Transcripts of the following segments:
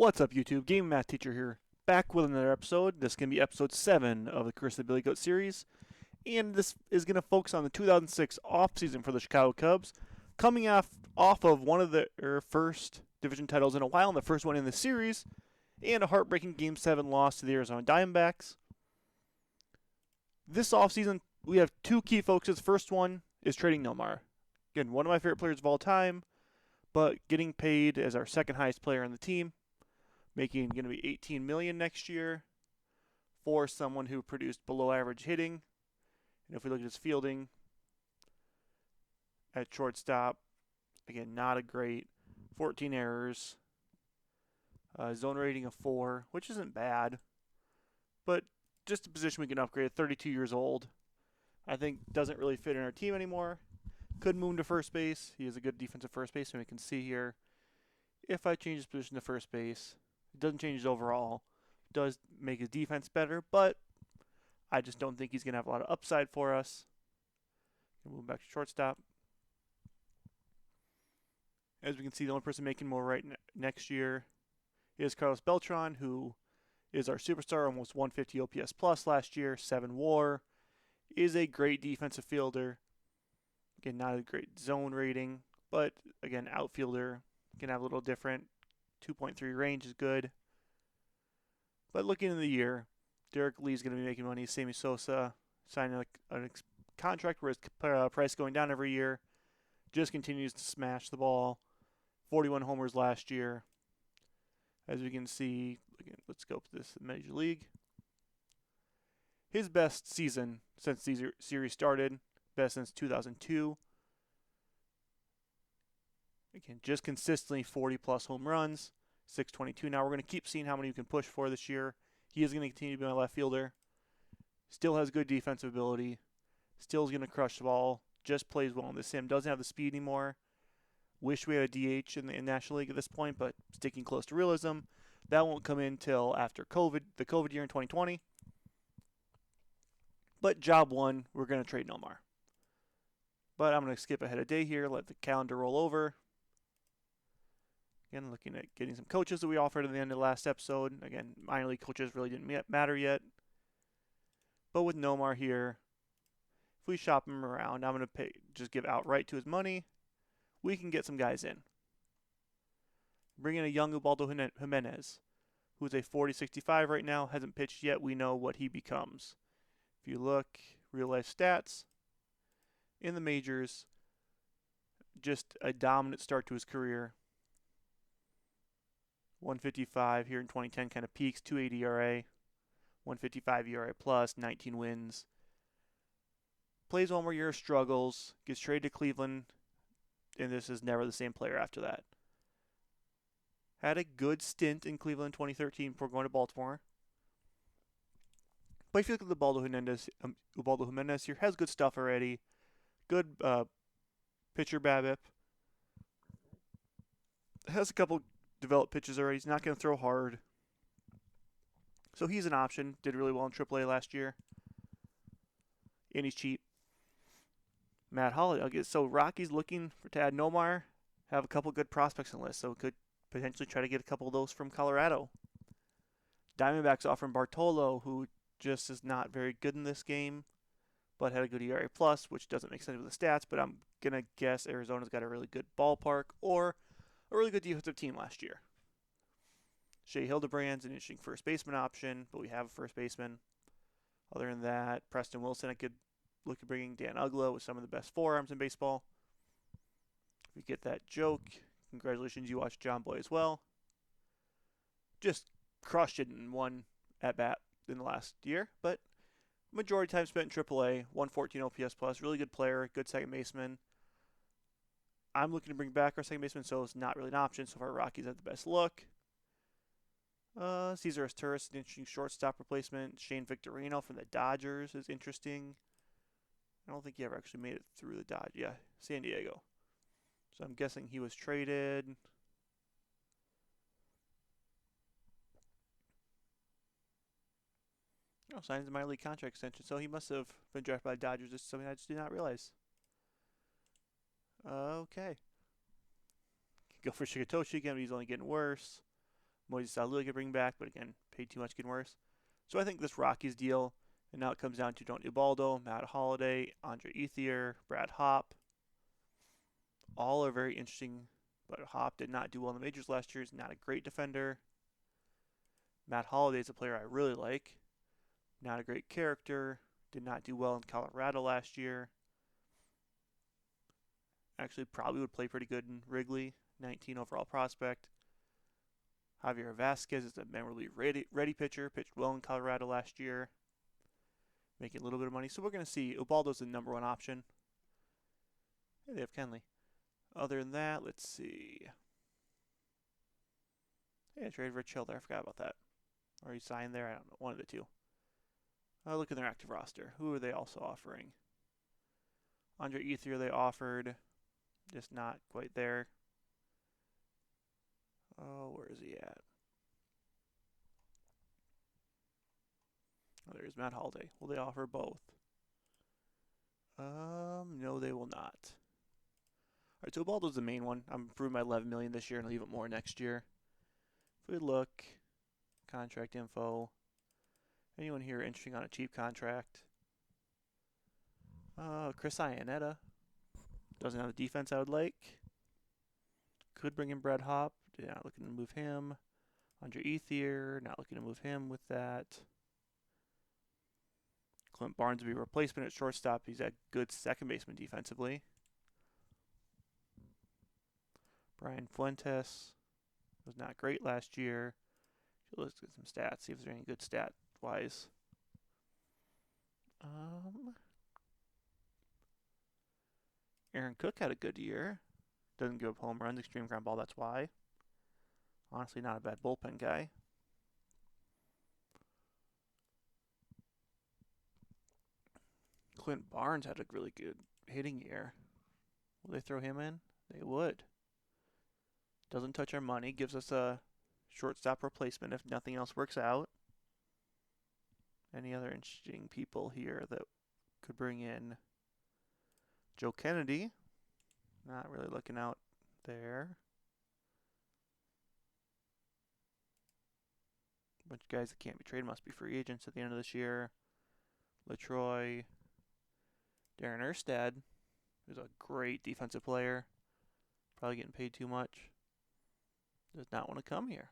What's up, YouTube? Game Math Teacher here, back with another episode. This is going to be episode 7 of the Curse of the Billy Goat series, and this is going to focus on the 2006 offseason for the Chicago Cubs, coming off of one of their first division titles in a while, and the first one in the series, and a heartbreaking Game 7 loss to the Arizona Diamondbacks. This offseason, we have two key focuses. First one is trading Nomar. Again, one of my favorite players of all time, but getting paid as our second highest player on the team, making going to be $18 million next year for someone who produced below average hitting. And if we look at his fielding at shortstop, again, not a great 14 errors, zone rating of 4, which isn't bad, but just a position we can upgrade at 32 years old. I think doesn't really fit in our team anymore. Could move to first base. He is a good defensive first baseman. We can see here, if I change his position to first base, it doesn't change his overall. It does make his defense better, but I just don't think he's going to have a lot of upside for us. Move back to shortstop. As we can see, the only person making more next year is Carlos Beltran, who is our superstar, almost 150 OPS plus last year, 7 WAR, is a great defensive fielder. Again, not a great zone rating, but again, outfielder, can have a little different. 2.3 range is good. But looking in the year, Derek Lee is going to be making money. Sammy Sosa signing a contract where his price going down every year. Just continues to smash the ball. 41 homers last year. As we can see, again, let's go up to this Major League. His best season since the series started. Best since 2002. Again, just consistently 40-plus home runs, 622. Now we're going to keep seeing how many we can push for this year. He is going to continue to be my left fielder. Still has good defensive ability. Still is going to crush the ball. Just plays well in the sim. Doesn't have the speed anymore. Wish we had a DH in the National League at this point, but sticking close to realism. That won't come in until after COVID, the COVID year in 2020. But job one, we're going to trade Nomar. But I'm going to skip ahead a day here, let the calendar roll over. Again, looking at getting some coaches that we offered at the end of the last episode. Again, minor league coaches really didn't matter yet. But with Nomar here, if we shop him around, I'm going to just give outright to his money. We can get some guys in. Bring in a young Ubaldo Jimenez, who's a 40-65 right now, hasn't pitched yet. We know what he becomes. If you look, real life stats, in the majors, just a dominant start to his career. 155 here in 2010 kind of peaks, 280 ERA, 155 ERA plus, 19 wins. Plays one more year, struggles, gets traded to Cleveland, and this is never the same player after that. Had a good stint in Cleveland in 2013 before going to Baltimore. But if you look at the Ubaldo Jimenez here, has good stuff already. Good pitcher BABIP. Has a couple developed pitches already. He's not going to throw hard. So he's an option. Did really well in AAA last year. And he's cheap. Matt Holliday. So Rockies looking to add Nomar. Have a couple good prospects on the list. So could potentially try to get a couple of those from Colorado. Diamondbacks offering Bartolo, who just is not very good in this game, but had a good ERA plus, which doesn't make sense with the stats, but I'm going to guess Arizona's got a really good ballpark or a really good defensive team last year. Shea Hildebrand's an interesting first baseman option, but we have a first baseman. Other than that, Preston Wilson, I could look at bringing Dan Uggla with some of the best forearms in baseball. If you get that joke, congratulations, you watched John Boy as well. Just crushed it in one at-bat in the last year, but majority time spent in AAA, 114 OPS plus, really good player, good second baseman. I'm looking to bring back our second baseman, so it's not really an option. So far, Rockies have the best look. Cesar Asturis, an interesting shortstop replacement. Shane Victorino from the Dodgers is interesting. I don't think he ever actually made it through the Dodgers. Yeah, San Diego. So I'm guessing he was traded. Oh, signs a minor league contract extension. So he must have been drafted by the Dodgers. This is something I just did not realize. Okay. Go for Shigetoshi again, but he's only getting worse. Moises Alou could bring back, but again, paid too much, getting worse. So I think this Rockies deal, and now it comes down to Don't Ubaldo, Matt Holliday, Andre Ethier, Brad Hopp. All are very interesting, but Hopp did not do well in the majors last year. He's not a great defender. Matt Holliday is a player I really like. Not a great character. Did not do well in Colorado last year. Actually, probably would play pretty good in Wrigley. 19 overall prospect. Javier Vasquez is a memorably ready pitcher. Pitched well in Colorado last year. Making a little bit of money. So we're going to see. Ubaldo's the number one option. Hey, they have Kenley. Other than that, let's see. Hey, I traded Rich Hill there. I forgot about that. Or he signed there. I don't know. One of the two. Look at their active roster. Who are they also offering? Andre Ethier they offered. Just not quite there. Oh, where is he at? Oh, there's Matt Holliday. Will they offer both? No, they will not. All right, so Ubaldo's the main one. I'm improving my $11 million this year and leave it more next year. If we look, contract info. Anyone here interesting on a cheap contract? Chris Iannetta. Doesn't have the defense I would like. Could bring in Brad Hopp. Not looking to move him. Andre Ethier. Not looking to move him with that. Clint Barnes would be a replacement at shortstop. He's a good second baseman defensively. Brian Fuentes was not great last year. Let's get some stats. See if there's any good stat-wise. Aaron Cook had a good year. Doesn't give up home runs, extreme ground ball, that's why. Honestly, not a bad bullpen guy. Clint Barnes had a really good hitting year. Will they throw him in? They would. Doesn't touch our money. Gives us a shortstop replacement if nothing else works out. Any other interesting people here that could bring in? Joe Kennedy. Not really looking out there. A bunch of guys that can't be traded must be free agents at the end of this year. LaTroy. Darren Erstad, who's a great defensive player. Probably getting paid too much. Does not want to come here.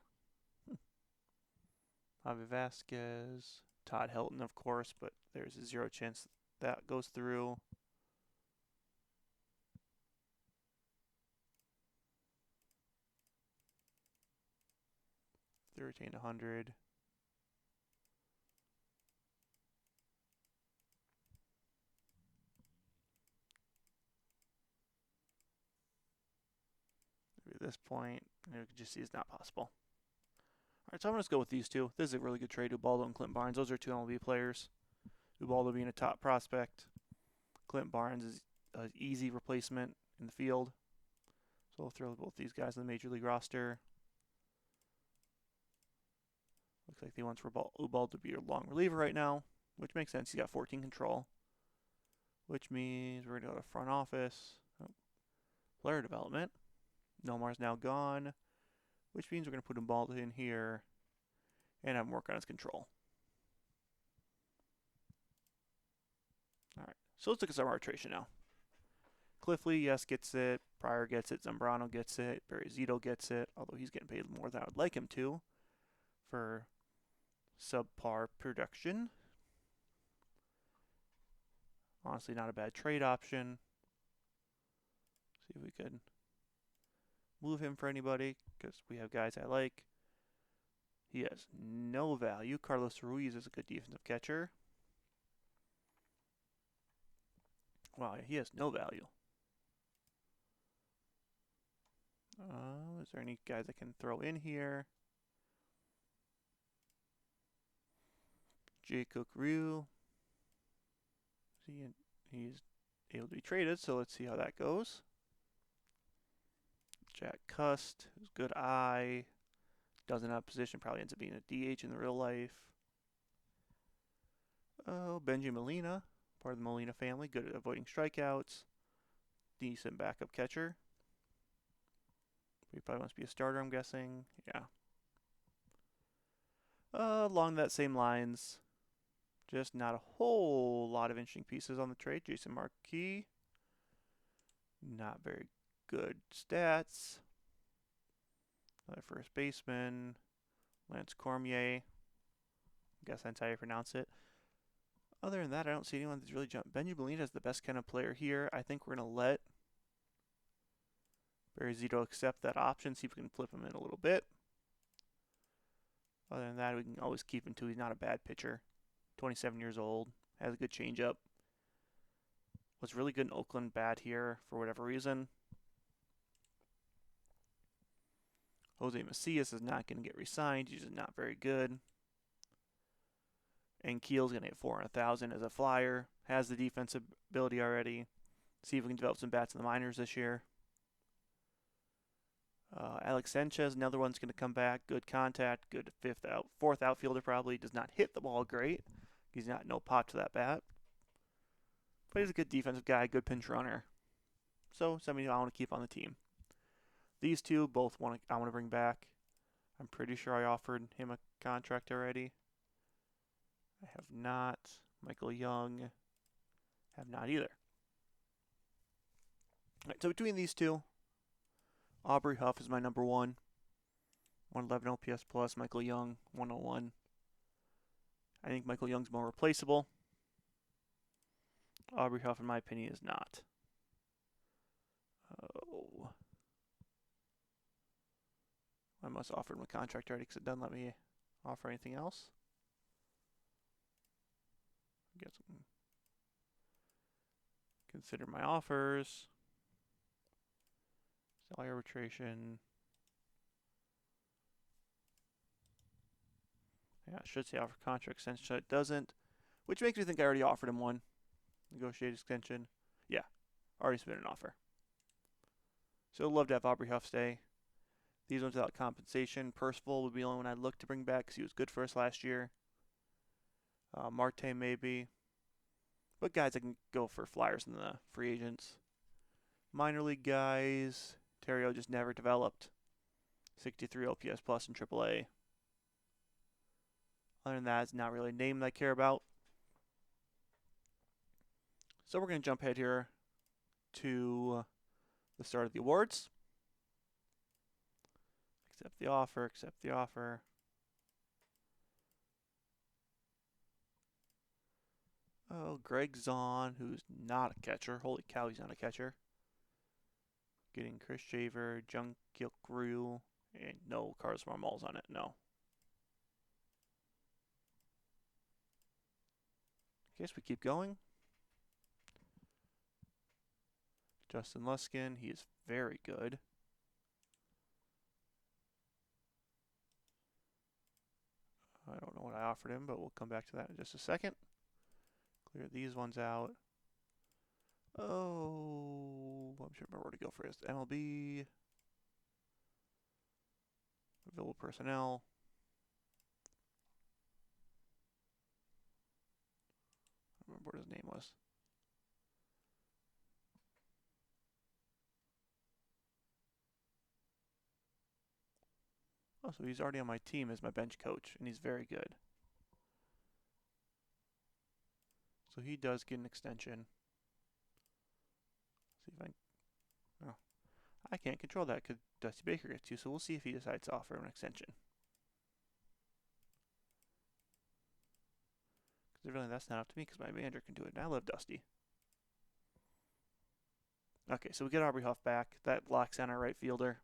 Javi Vasquez. Todd Helton, of course, but there's a 0 chance that goes through. They retained 100. Maybe at this point, you can just see it's not possible. All right, so I'm going to go with these two. This is a really good trade, Ubaldo and Clint Barnes. Those are two MLB players. Ubaldo being a top prospect. Clint Barnes is an easy replacement in the field. So we'll throw both these guys in the Major League roster. Looks like they want Ubaldo to be your long reliever right now, which makes sense. He's got 14 control, which means we're going to go to front office. Player development. Nomar's now gone, which means we're going to put Ubaldo in here and have him work on his control. All right, so let's look at some arbitration now. Cliff Lee, yes, gets it. Pryor gets it. Zambrano gets it. Barry Zito gets it, although he's getting paid more than I would like him to for subpar production. Honestly, not a bad trade option. See if we could move him for anybody, because we have guys I like. He has no value. Carlos Ruiz is a good defensive catcher. Wow, he has no value. Is there any guys I can throw in here? Jacob Ryu. He's able to be traded, so let's see how that goes. Jack Cust, who's good eye. Doesn't have position, probably ends up being a DH in the real life. Oh, Benji Molina, part of the Molina family, good at avoiding strikeouts. Decent backup catcher. He probably wants to be a starter, I'm guessing. Yeah. Along that same lines, just not a whole lot of interesting pieces on the trade. Jason Marquis, not very good stats. Another first baseman, Lance Cormier. Guess that's how you pronounce it. Other than that, I don't see anyone that's really jumped. Benji Molina is the best kind of player here. I think we're going to let Barry Zito accept that option, see if we can flip him in a little bit. Other than that, we can always keep him too. He's not a bad pitcher. 27 years old, has a good changeup. Was really good in Oakland, bad here for whatever reason. Jose Macias is not going to get re-signed. He's just not very good. And Keel's going to get 400,000 as a flyer. Has the defensive ability already. See if we can develop some bats in the minors this year. Alex Sanchez, another one's going to come back. Good contact, good fourth outfielder probably. Does not hit the ball great. He's not no pop to that bat. But he's a good defensive guy, good pinch runner. So somebody I want to keep on the team. These two both I want to bring back. I'm pretty sure I offered him a contract already. I have not. Michael Young, have not either. All right, so between these two, Aubrey Huff is my number one. 111 OPS plus. Michael Young, 101. I think Michael Young's more replaceable. Aubrey Huff, in my opinion, is not. Oh. I must offer him a contract already because it doesn't let me offer anything else. I guess I can consider my offers. Salary arbitration. Yeah, I should say offer contract extension. It doesn't, which makes me think I already offered him one. Negotiate extension. Yeah, already submitted an offer. So I'd love to have Aubrey Huff stay. These ones without compensation. Percival would be the only one I'd look to bring back because he was good for us last year. Marte maybe. But guys, I can go for flyers in the free agents. Minor league guys. Terrio just never developed. 63 OPS plus in AAA. Other than that, it's not really a name that I care about. So we're going to jump ahead here to the start of the awards. Accept the offer, accept the offer. Oh, Greg Zahn, who's not a catcher. Holy cow, he's not a catcher. Getting Chris Shaver, Jung Kyuk Ryu, and no Carlos Marmol's on it, no. Guess we keep going. Justin Luskin, he is very good. I don't know what I offered him, but we'll come back to that in just a second. Clear these ones out. Oh, I'm sure remember where to go for his MLB. Available personnel. I don't remember what his name was. Oh, so he's already on my team as my bench coach, and he's very good. So he does get an extension. See if oh, I can't control that because Dusty Baker gets to, so we'll see if he decides to offer him an extension. Because really, that's not up to me because my manager can do it, and I love Dusty. Okay, so we get Aubrey Huff back. That locks in our right fielder.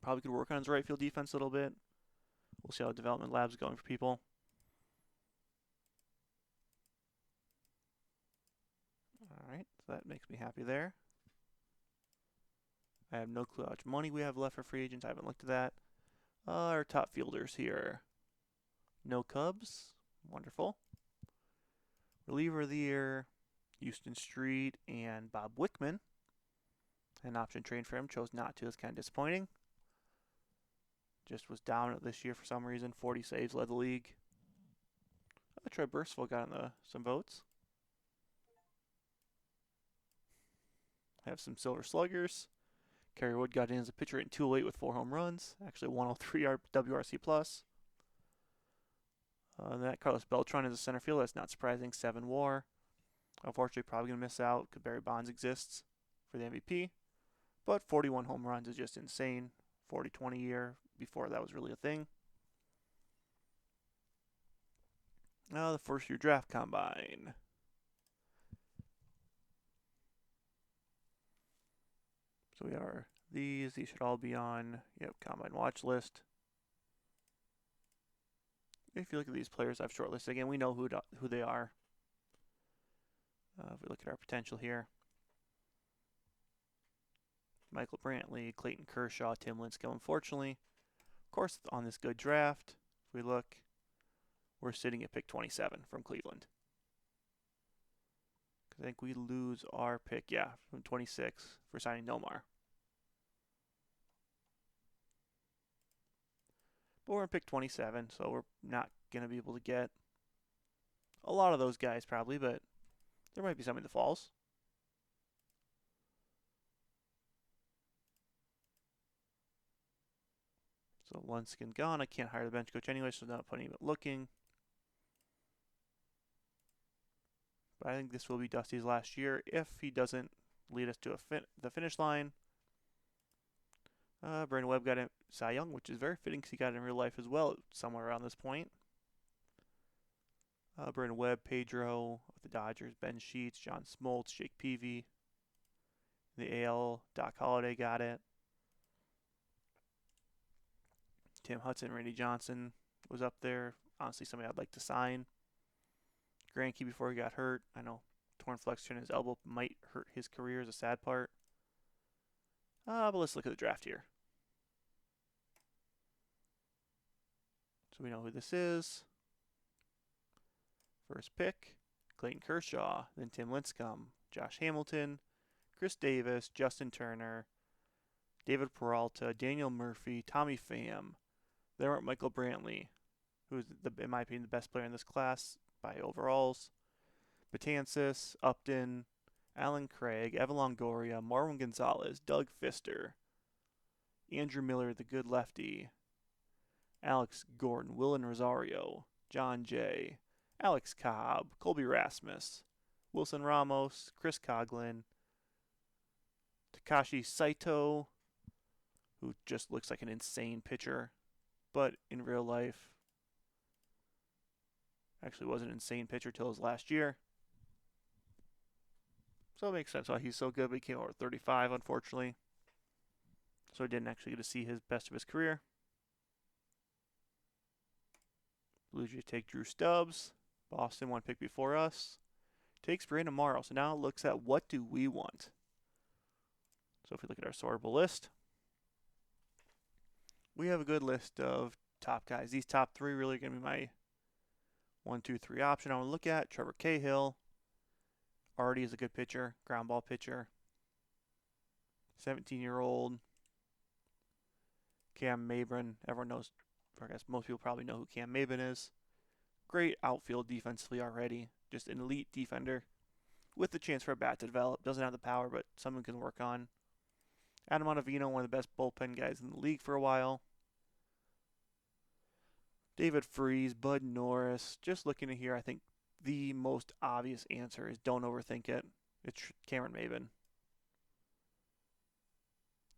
Probably could work on his right field defense a little bit. We'll see how the development lab's going for people. Alright, so that makes me happy there. I have no clue how much money we have left for free agents. I haven't looked at that. Our top fielders here. No Cubs. Wonderful. Reliever of the year. Houston Street and Bob Wickman. An option trade for him. Chose not to. It's kind of disappointing. Just was dominant this year for some reason. 40 saves, led the league. Troy Burstful got in some votes. I have some Silver Sluggers. Kerry Wood got in as a pitcher in 208 with 4 home runs. Actually 103 WRC plus. That Carlos Beltran is a center field. That's not surprising. 7 WAR. Unfortunately, probably going to miss out because Barry Bonds exists for the MVP. But 41 home runs is just insane. 40-20 year before that was really a thing. Now the first year draft combine. So we are these. These should all be on combine watch list. If you look at these players I've shortlisted, again, we know who they are. If we look at our potential here. Michael Brantley, Clayton Kershaw, Tim Lincecum. Unfortunately, of course, on this good draft, if we look, we're sitting at pick 27 from Cleveland. I think we lose our pick, from 26 for signing Nomar. But we're in pick 27, so we're not going to be able to get a lot of those guys probably, but there might be some in the falls. So Lincecum gone. I can't hire the bench coach anyway, so I'm not putting him looking. But I think this will be Dusty's last year if he doesn't lead us to the finish line. Brandon Webb got a Cy Young, which is very fitting because he got it in real life as well, somewhere around this point. Brandon Webb, Pedro of the Dodgers, Ben Sheets, John Smoltz, Jake Peavy. The AL, Doc Holliday got it. Tim Hudson, Randy Johnson was up there. Honestly, somebody I'd like to sign. Greinke before he got hurt. I know torn flexor in his elbow might hurt his career is a sad part. But let's look at the draft here. So we know who this is. First pick, Clayton Kershaw, then Tim Lincecum, Josh Hamilton, Chris Davis, Justin Turner, David Peralta, Daniel Murphy, Tommy Pham. There went Michael Brantley, who is, in my opinion, the best player in this class by overalls. Betances, Upton, Alan Craig, Evan Longoria, Marwin Gonzalez, Doug Fister, Andrew Miller, the good lefty, Alex Gordon, Willen Rosario, John Jay, Alex Cobb, Colby Rasmus, Wilson Ramos, Chris Coughlin, Takashi Saito, who just looks like an insane pitcher, but in real life actually was an insane pitcher till his last year. So it makes sense why he's so good, but he came over 35, unfortunately. So I didn't actually get to see his best of his career. Blue Jays take Drew Stubbs. Boston, one pick before us. Takes Brandon Morrow. So now it looks at what do we want. So if we look at our sortable list, we have a good list of top guys. These top 3 really are going to be my 1, 2, 3 option. I want to look at Trevor Cahill. Already is a good pitcher, ground ball pitcher. 17-year-old. Cam Mabin. Everyone knows, or I guess most people probably know who Cam Mabin is. Great outfield defensively already. Just an elite defender with the chance for a bat to develop. Doesn't have the power, but someone can work on. Adam Ottavino, one of the best bullpen guys in the league for a while. David Freese, Bud Norris. Just looking at here, I think the most obvious answer is don't overthink it. It's Cameron Mabin.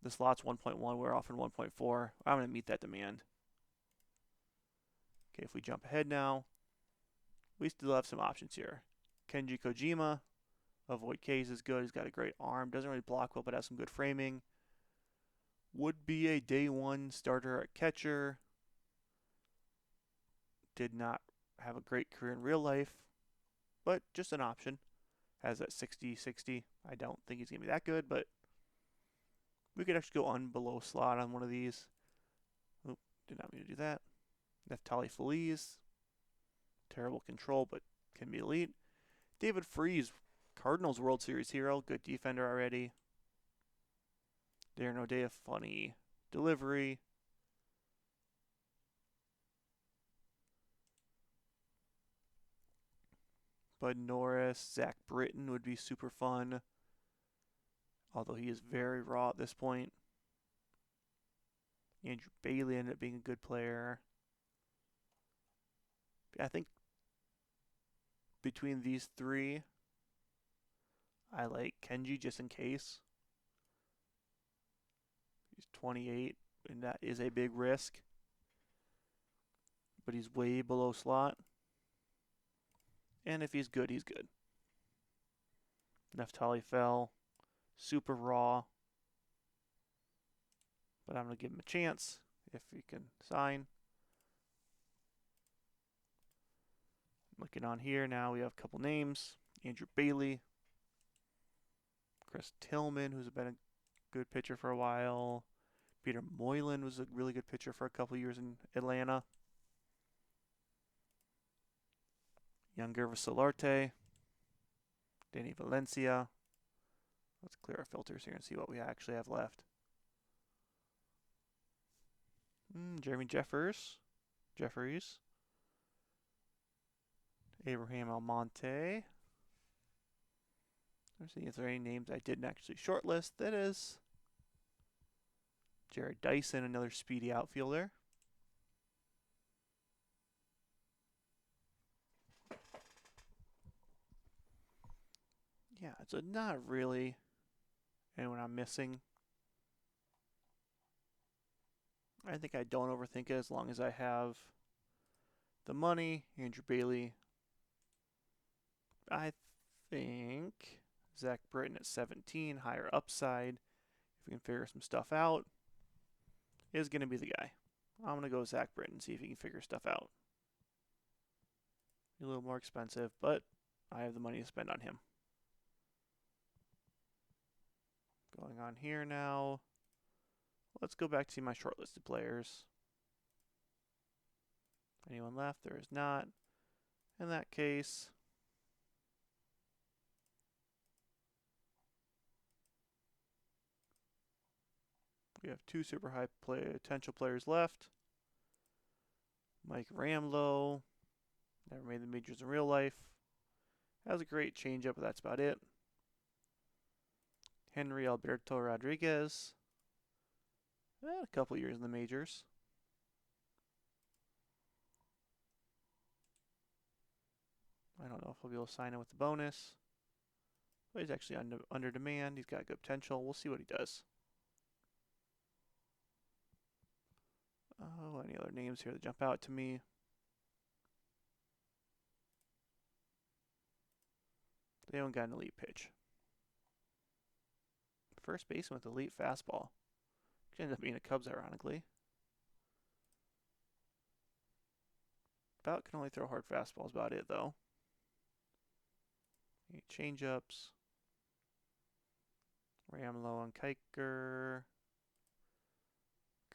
The slot's 1.1. We're offering 1.4. I'm going to meet that demand. Okay, if we jump ahead now, we still have some options here. Kenji Kojima, avoid K's is good. He's got a great arm. Doesn't really block well, but has some good framing. Would be a day 1 starter at catcher. Did not have a great career in real life, but just an option. Has that 60-60. I don't think he's going to be that good, but we could actually go on below slot on one of these. Oop, did not mean to do that. Neftali Feliz. Terrible control, but can be elite. David Freese, Cardinals World Series hero. Good defender already. Darren O'Day, funny delivery. Bud Norris, Zach Britton would be super fun. Although he is very raw at this point. Andrew Bailey ended up being a good player. I think between these three, I like Kenji just in case. He's 28, and that is a big risk. But he's way below slot. And if he's good, he's good. Neftali fell. Super raw. But I'm going to give him a chance if he can sign. Looking on here now, we have a couple names. Andrew Bailey. Chris Tillman, who's been a good pitcher for a while. Peter Moylan was a really good pitcher for a couple years in Atlanta. Younger Solarte. Danny Valencia. Let's clear our filters here and see what we actually have left. Jeremy Jeffries. Abraham Almonte. Let's see if there are any names I didn't actually shortlist. That is Jared Dyson, another speedy outfielder. Yeah, so not really anyone I'm missing. I think I don't overthink it as long as I have the money. Andrew Bailey. I think Zach Britton at 17, higher upside. If we can figure some stuff out, is going to be the guy. I'm going to go Zach Britton, see if he can figure stuff out. A little more expensive, but I have the money to spend on him. Going on here now. Let's go back to my shortlisted players. Anyone left? There is not. In that case, we have two super high potential players left. Mike Ramlow, never made the majors in real life. Has a great changeup, but that's about it. Henry Alberto Rodriguez, a couple years in the majors. I don't know if he'll be able to sign in with the bonus. But he's actually under demand. He's got good potential. We'll see what he does. Oh, any other names here that jump out to me? They haven't got an elite pitch. First baseman with elite fastball. Which ends up being a Cubs, ironically. Bout can only throw hard fastballs, about it, though. Change-ups. Ramlow on Kiker.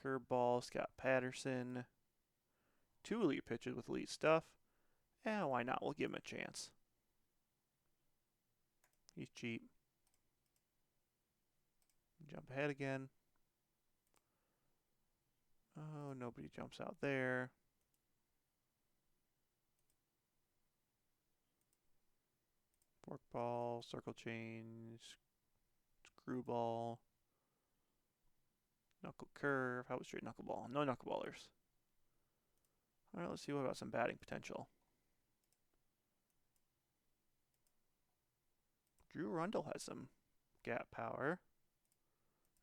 Curveball, Scott Patterson. Two elite pitches with elite stuff. And why not? We'll give him a chance. He's cheap. Jump ahead again. Oh, nobody jumps out there. Forkball, circle change, screwball, knuckle curve. How about straight knuckleball? No knuckleballers. All right, let's see what about some batting potential. Drew Rundle has some gap power.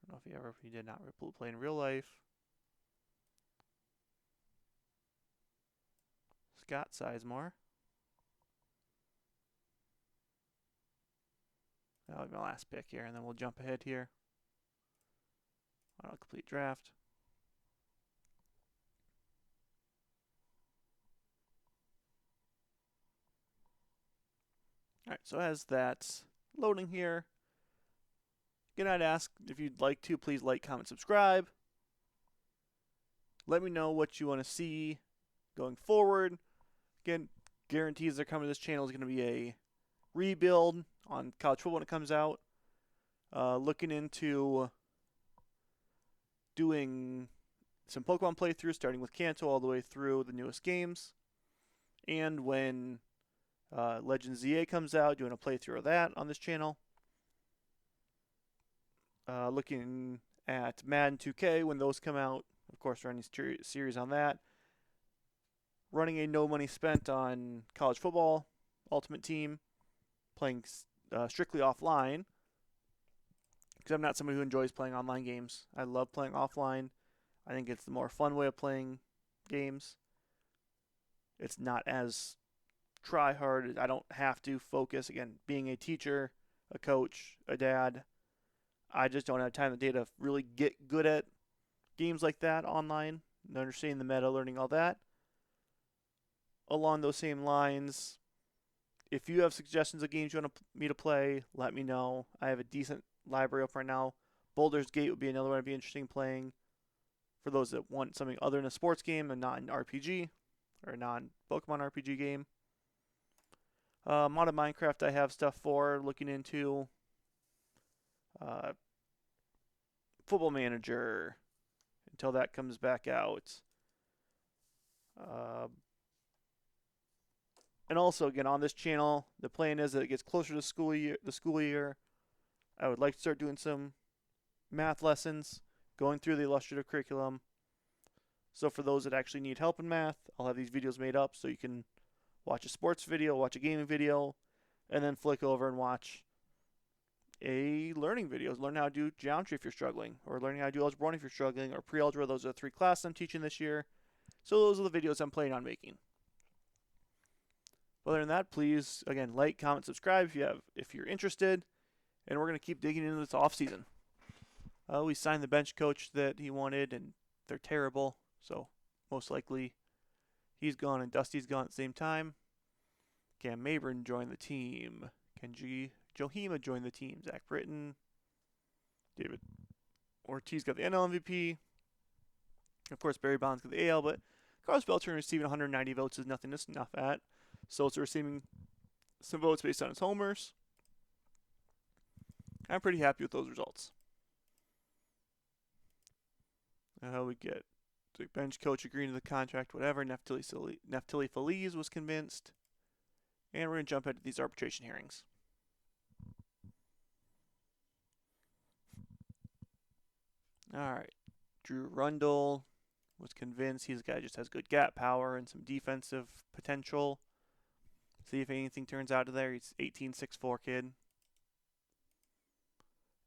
I don't know if he did not play in real life. Scott Sizemore. That'll be my last pick here, and then we'll jump ahead here on a complete draft. All right, so as that's loading here, again, I'd ask if you'd like to, please like, comment, subscribe. Let me know what you want to see going forward. Again, guarantees they're coming to this channel is going to be a rebuild on college football when it comes out. Looking into doing some Pokemon playthroughs, starting with Kanto all the way through the newest games. And when Legends ZA comes out, doing a playthrough of that on this channel. Looking at Madden 2K when those come out. Of course, running series on that. running a no money spent on college football, Ultimate Team, playing strictly offline, because I'm not somebody who enjoys playing online games. I love playing offline. I think it's the more fun way of playing games. It's not as try hard. I don't have to focus. Again, being a teacher, a coach, a dad, I just don't have time in the day to really get good at games like that online, understanding the meta, learning all that. Along those same lines, if you have suggestions of games you want me to play, let me know. I have a decent library up right now. Boulder's Gate would be another one I'd be interested in playing for those that want something other than a sports game and not an RPG or a non-Pokemon RPG game. Modded Minecraft I have stuff for, looking into. Football Manager until that comes back out. And also, again, on this channel, the plan is that it gets closer to the school year. I would like to start doing some math lessons, going through the illustrative curriculum. So for those that actually need help in math, I'll have these videos made up so you can watch a sports video, watch a gaming video, and then flick over and watch a learning video. Learn how to do geometry if you're struggling, or learning how to do algebra 1 if you're struggling, or pre-algebra. Those are the 3 classes I'm teaching this year. So those are the videos I'm planning on making. Other than that, please, again, like, comment, subscribe if you're interested. And we're going to keep digging into this offseason. We signed the bench coach that he wanted, and they're terrible. So most likely he's gone and Dusty's gone at the same time. Cam Mabern joined the team. Kenji Johima joined the team. Zach Britton. David Ortiz got the NL MVP. Of course, Barry Bonds got the AL, but Carlos Beltran receiving 190 votes is nothing to snuff at. So it's receiving some votes based on his homers. I'm pretty happy with those results. We get the bench coach agreeing to the contract, whatever. Neftali Feliz was convinced. And we're going to jump into these arbitration hearings. All right. Drew Rundle was convinced. He's a guy who just has good gap power and some defensive potential. See if anything turns out of there. He's 18-6'4" kid.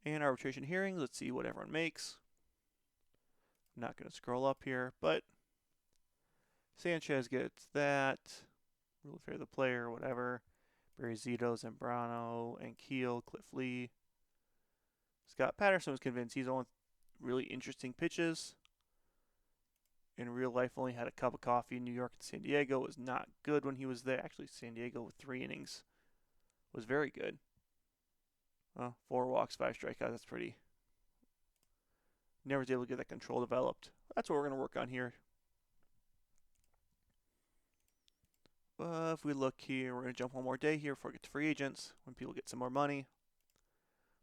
And arbitration hearings. Let's see what everyone makes. I'm not going to scroll up here, but Sanchez gets that. Rule fair the player, whatever. Barry Zito, Zambrano, and Keel, Cliff Lee. Scott Patterson was convinced he's on really interesting pitches. In real life, only had a cup of coffee in New York and San Diego. Was not good when he was there. Actually, San Diego with 3 innings was very good. 4 walks, 5 strikeouts. That's pretty. Never was able to get that control developed. That's what we're going to work on here. If we look here, we're going to jump one more day here before we get to free agents, when people get some more money.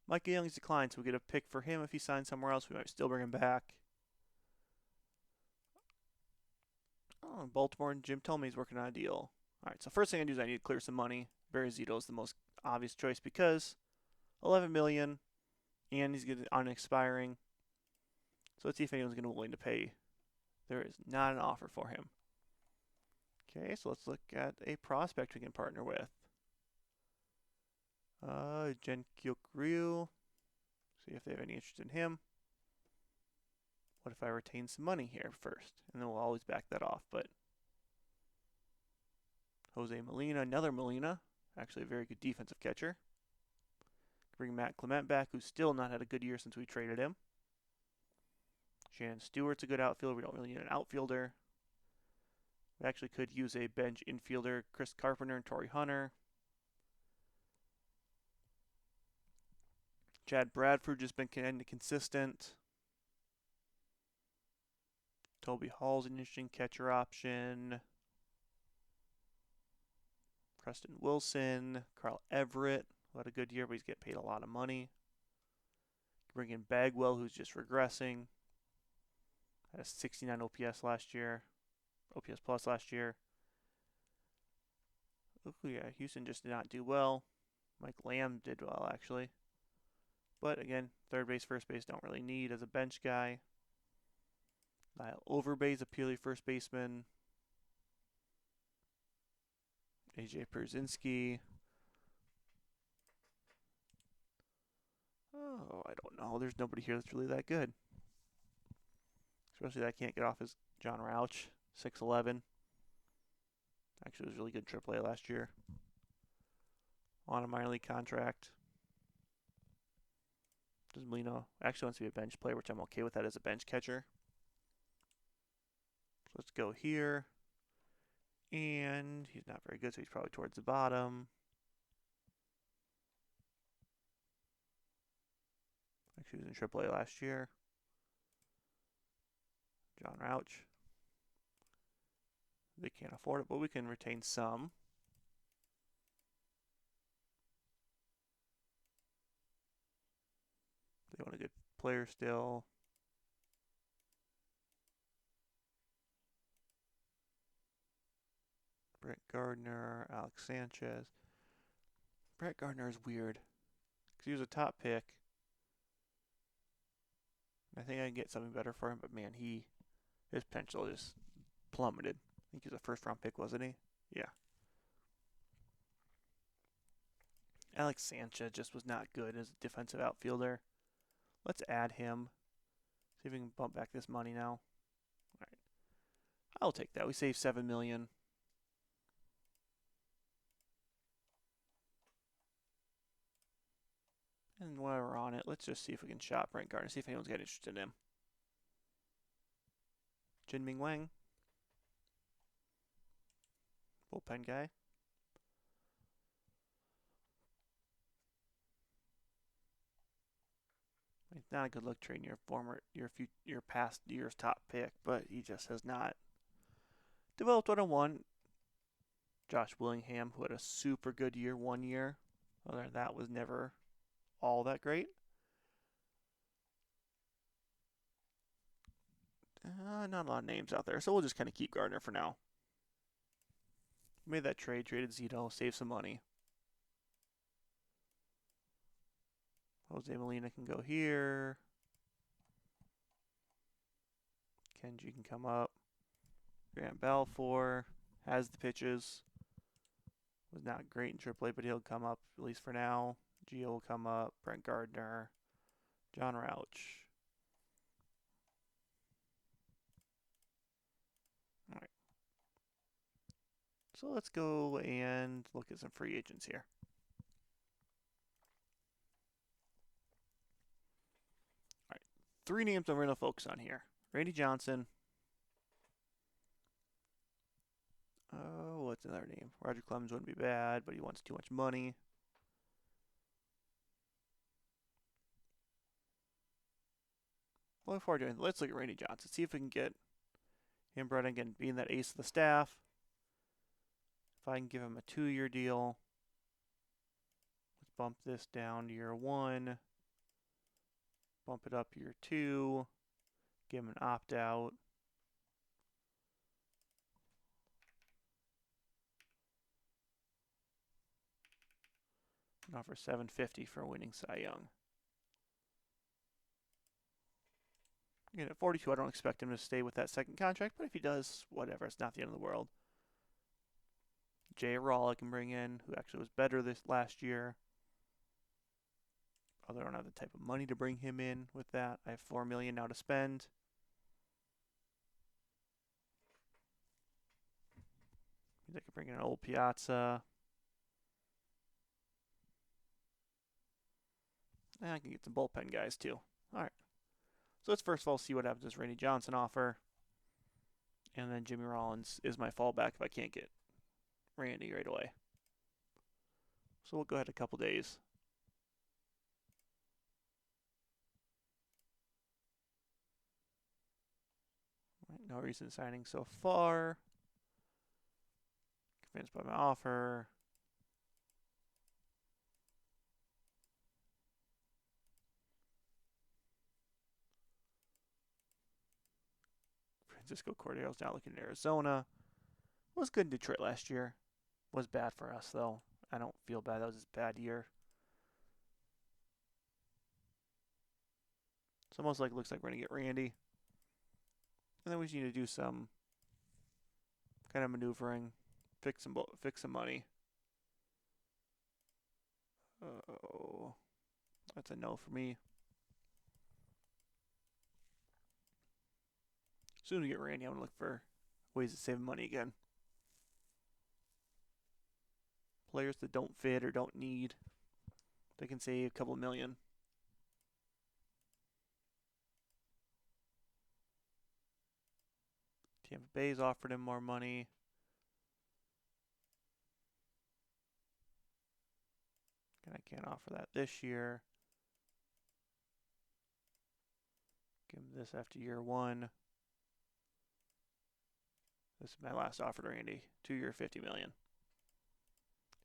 Mike Young's declined, so we get a pick for him if he signs somewhere else. We might still bring him back. Baltimore and Jim told me he's working on a deal. Alright, so first thing I do is I need to clear some money. Barry Zito is the most obvious choice because $11 million, and he's getting on expiring. So let's see if anyone's going to be willing to pay. There is not an offer for him. Okay, so let's look at a prospect we can partner with. Jen Kyuk Ryu. See if they have any interest in him. What if I retain some money here first? And then we'll always back that off. But Jose Molina, another Molina. Actually a very good defensive catcher. Bring Matt Clement back, who's still not had a good year since we traded him. Shannon Stewart's a good outfielder. We don't really need an outfielder. We actually could use a bench infielder. Chris Carpenter and Torrey Hunter. Chad Bradford just been kind of consistent. Toby Hall's an interesting catcher option. Preston Wilson. Carl Everett, who had a good year, but he's getting paid a lot of money. Bring in Bagwell, who's just regressing. Had a 69 OPS last year. OPS plus last year. Oh yeah, Houston just did not do well. Mike Lamb did well, actually. But again, third base, first base don't really need as a bench guy. Lyle Overbay's a purely first baseman. AJ Pierzynski. Oh, I don't know. There's nobody here that's really that good. Especially that I can't get off his John Rauch, 6'11". Actually, was really good AAA last year. On a minor league contract. Does Molino actually wants to be a bench player, which I'm okay with that as a bench catcher. So let's go here. And he's not very good, so he's probably towards the bottom. Actually, he was in AAA last year. John Rauch. They can't afford it, but we can retain some. They want a good player still. Brett Gardner, Alex Sanchez. Brett Gardner is weird because he was a top pick. I think I can get something better for him, but man, his potential just plummeted. I think he was a first-round pick, wasn't he? Yeah. Alex Sanchez just was not good as a defensive outfielder. Let's add him. See if we can bump back this money now. All right. I'll take that. We saved $7 million. And while we're on it, let's just see if we can shop Brent Gardner, see if anyone's got interested in him. Jin-Ming Wang. Bullpen guy. It's not a good look trading your past year's top pick, but he just has not developed what I want. Josh Willingham, who had a super good year one year. Other than that, was never all that great. Not a lot of names out there, so we'll just kind of keep Gardner for now. Made that trade, traded Zito, saved some money. Jose Molina can go here. Kenji can come up. Grant Balfour has the pitches. Was not great in AAA, but he'll come up at least for now. Gio will come up. Brent Gardner. John Rauch. All right. So let's go and look at some free agents here. All right. 3 names I'm going to focus on here. Randy Johnson. Oh, what's another name? Roger Clemens wouldn't be bad, but he wants too much money. Well, before doing, let's look at Randy Johnson. See if we can get him brought in again, being that ace of the staff. If I can give him a 2-year deal, let's bump this down to year 1. Bump it up year 2. Give him an opt-out. And offer $750 for winning Cy Young. Again, at 42, I don't expect him to stay with that second contract, but if he does, whatever. It's not the end of the world. Jay Rawl I can bring in, who actually was better this last year. Although I don't have the type of money to bring him in with that. I have $4 million now to spend. I could bring in an old Piazza. And I can get some bullpen guys too. All right. So let's first of all see what happens with Randy Johnson offer. And then Jimmy Rollins is my fallback if I can't get Randy right away. So we'll go ahead a couple days. Right, no recent signing so far. Convinced by my offer. Francisco Cordero's now looking at Arizona. Was good in Detroit last year. Was bad for us though. I don't feel bad. That was his bad year. So most likely looks like we're going to get Randy. And then we just need to do some kind of maneuvering. fix some money. Oh, that's a no for me. As soon as we get Randy, I'm gonna look for ways to save money again. Players that don't fit or don't need, they can save a couple million. Tampa Bay's offered him more money. And I can't offer that this year. Give him this after year 1. This is my last offer to Randy. 2-year, $50 million.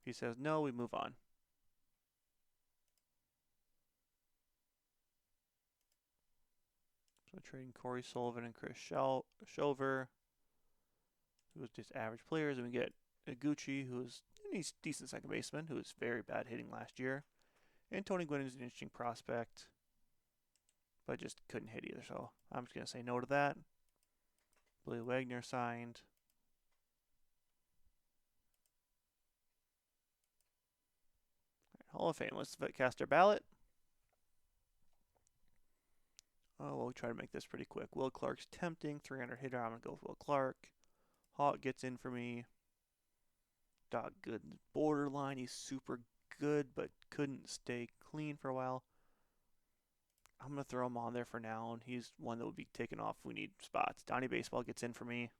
If he says no, we move on. So trading Corey Sullivan and Chris Shover, who was just average players, and we get Iguchi, who's a decent second baseman, who was very bad hitting last year, and Tony Gwynn is an interesting prospect, but just couldn't hit either. So I'm just gonna say no to that. Billy Wagner signed. Hall of Fame. Let's cast our ballot. Oh, well, we try to make this pretty quick. Will Clark's tempting. 300 hitter. I'm going to go with Will Clark. Hawk gets in for me. Doc Gooden's borderline. He's super good, but couldn't stay clean for a while. I'm going to throw him on there for now, and he's one that will be taken off if we need spots. Donnie Baseball gets in for me.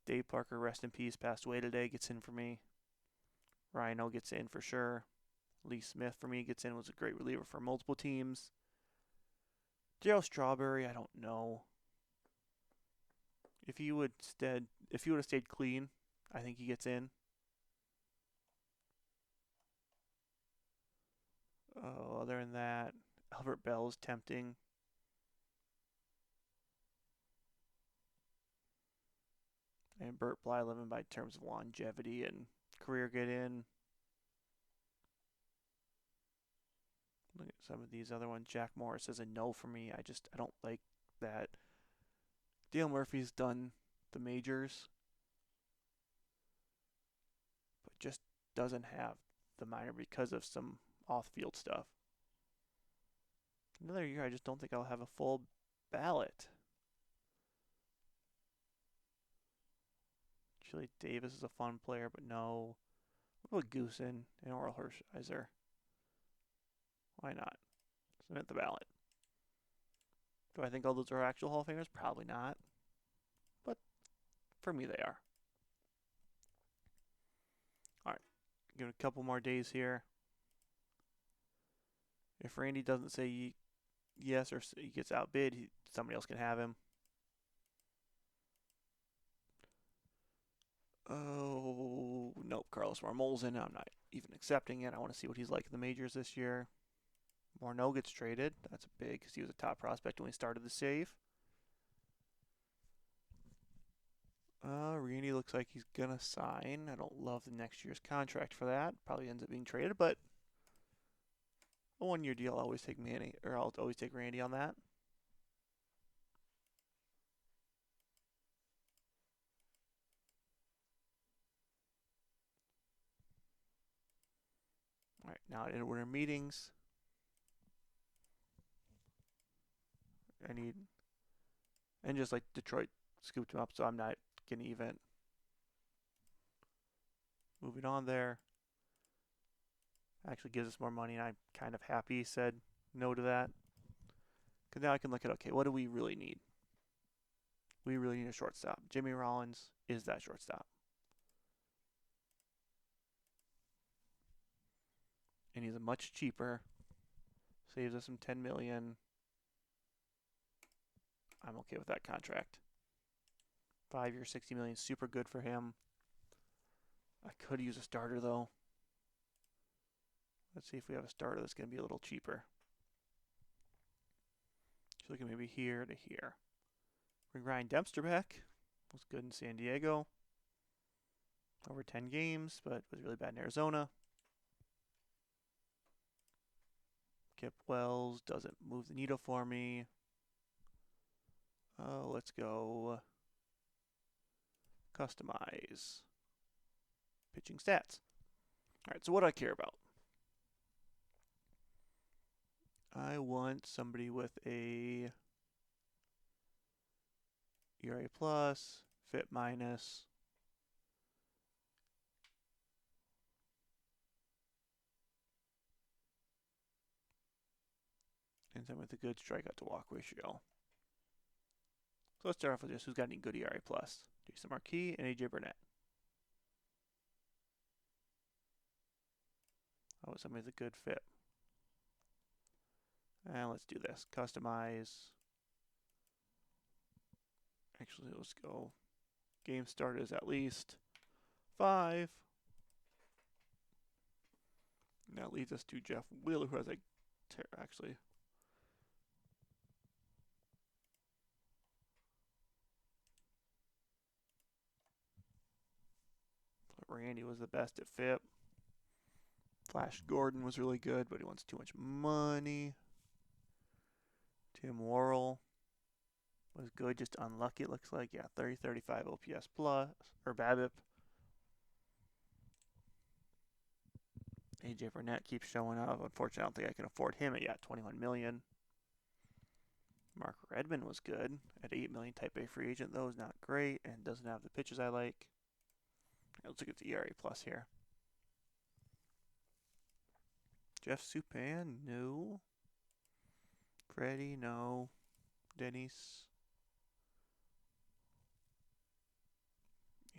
Dave Parker, rest in peace, passed away today, gets in for me. Rhino gets in for sure. Lee Smith for me gets in, was a great reliever for multiple teams. Darryl Strawberry, I don't know. If he would have stayed clean, I think he gets in. Oh, other than that, Albert Bell is tempting. And Burt Blyleven by terms of longevity and career get in. Look at some of these other ones. Jack Morris is a no for me. I don't like that. Dale Murphy's done the majors, but just doesn't have the minor because of some off-field stuff. Another year, I just don't think I'll have a full ballot. Chili Davis is a fun player, but no. What about Goosen and Oral Hershiser? Why not? Submit the ballot. Do I think all those are actual Hall of Famers? Probably not. But for me, they are. All right. Give it a couple more days here. If Randy doesn't say yes or he gets outbid, somebody else can have him. Oh, nope. Carlos Marmol's in. I'm not even accepting it. I want to see what he's like in the majors this year. Morneau gets traded. That's big because he was a top prospect when we started the save. Randy looks like he's going to sign. I don't love the next year's contract for that. Probably ends up being traded, but a 1-year deal. I'll always take Randy on that. All right, now in winter meetings, and just like Detroit scooped him up, so I'm not getting even. Moving on there. Actually gives us more money, and I'm kind of happy he said no to that. Because now I can look at, okay, what do we really need? We really need a shortstop. Jimmy Rollins is that shortstop. And he's a much cheaper. Saves us some $10 million. I'm okay with that contract. 5-year, $60 million, super good for him. I could use a starter though. Let's see if we have a starter that's going to be a little cheaper. Just looking maybe here to here. Bring Ryan Dempster back. Was good in San Diego. Over 10 games, but was really bad in Arizona. Kip Wells doesn't move the needle for me. Let's go Customize. Pitching stats. Alright, so what do I care about? I want somebody with a ERA plus, FIP minus, and someone with a good strikeout to walk ratio. So let's start off with just who's got any good ERA plus. Jason Marquis and AJ Burnett. I want somebody with a good FIP. And let's do this. Customize. Actually, let's go. Game start is at least 5. And that leads us to Jeff Wheeler, who has a actually. Randy was the best at FIP. Flash Gordon was really good, but he wants too much money. Tim Worrell was good, just unlucky, it looks like. Yeah, 30-35 OPS plus, or BABIP. AJ Burnett keeps showing up. Unfortunately, I don't think I can afford him at yet. $21 million. Mark Redmond was good at $8 million. Type A free agent, though, is not great and doesn't have the pitches I like. Let's look at the ERA plus here. Jeff Supan, no. Freddie, no. Dennis.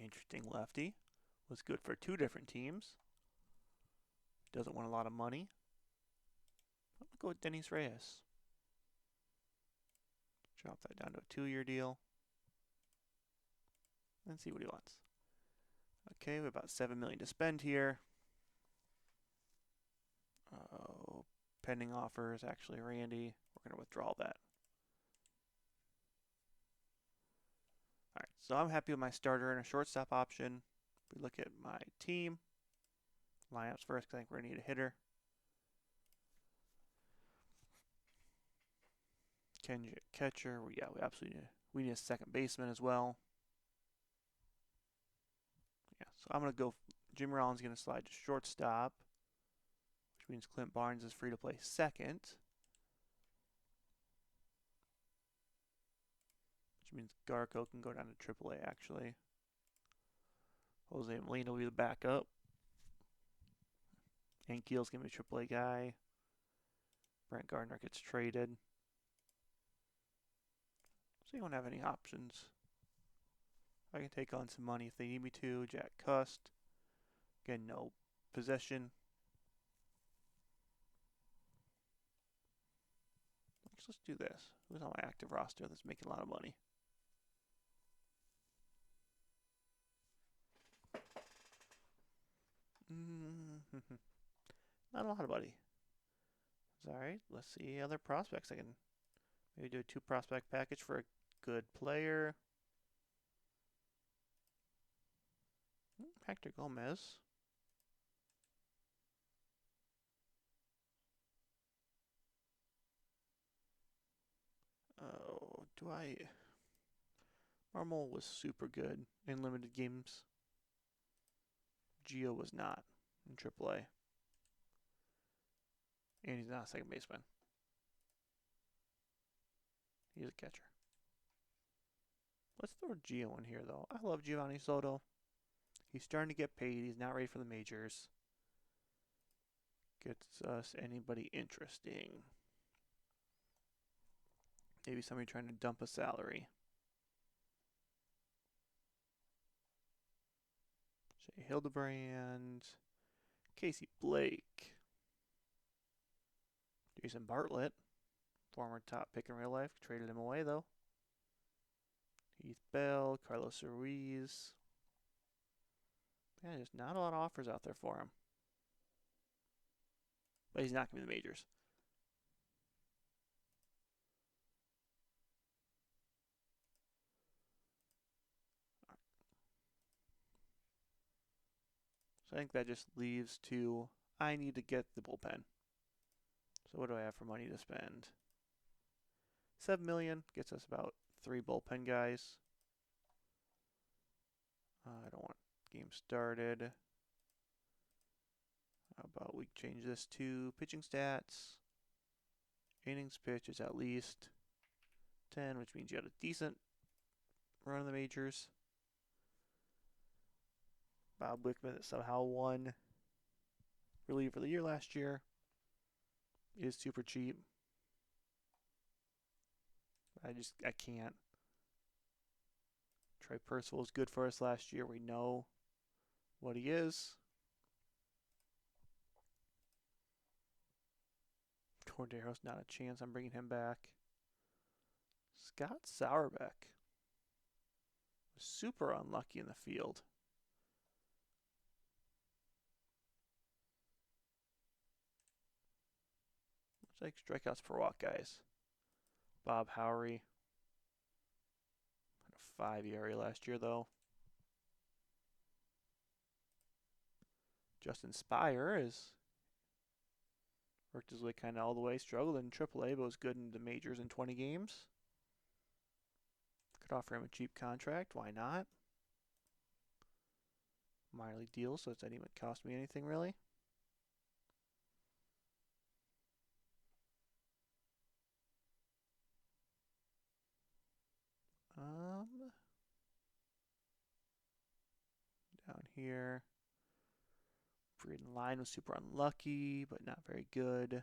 Interesting lefty. Was good for 2 different teams. Doesn't want a lot of money. I'm going to go with Dennis Reyes. Drop that down to a 2-year deal. And see what he wants. Okay, we have about $7 million to spend here. Pending offers, actually, Randy. We're going to withdraw that. Alright, so I'm happy with my starter and a shortstop option. If we look at my team, lineups first, because I think we're going to need a hitter. Kenji catcher. Yeah, we absolutely need a second baseman as well. Yeah, so I'm going to go. Jim Rollins is going to slide to shortstop, which means Clint Barnes is free to play second. Which means Garco can go down to AAA, actually. Jose Molina will be the backup. Ankiel's going to be a AAA guy. Brent Gardner gets traded. So you don't have any options. I can take on some money if they need me to. Jack Cust. Again, no possession. Let's do this. Who's on my active roster that's making a lot of money? Not a lot, buddy. It's alright. Let's see other prospects. I can maybe do a 2 prospect package for a good player. Hector Gomez. Oh, do I... Marmol was super good in limited games. Gio was not in AAA. And he's not a second baseman. He's a catcher. Let's throw Gio in here, though. I love Giovanni Soto. He's starting to get paid. He's not ready for the majors. Gets us anybody interesting. Maybe somebody trying to dump a salary. Shea Hildebrand. Casey Blake. Jason Bartlett. Former top pick in real life. Traded him away, though. Heath Bell. Carlos Ruiz. Yeah, there's not a lot of offers out there for him. But he's not going to be the majors. So I think that just leaves to, I need to get the bullpen. So what do I have for money to spend? $7 million gets us about 3 bullpen guys. I don't want game started. How about we change this to pitching stats? Innings pitch is at least 10, which means you had a decent run in the majors. Bob Wickman that somehow won reliever of the year last year is super cheap. I can't. Trey Percival was good for us last year. We know what he is. Cordero's not a chance. I'm bringing him back. Scott Sauerbeck was super unlucky in the field. Looks like strikeouts per walk, guys. Bob Howery had a 5 ERA last year, though. Justin Spire has worked his way kind of all the way. Struggled in AAA, but was good in the majors in 20 games. Could offer him a cheap contract. Why not? Minor league deal, so it didn't even cost me anything, really. Down here. Braden Line was super unlucky, but not very good.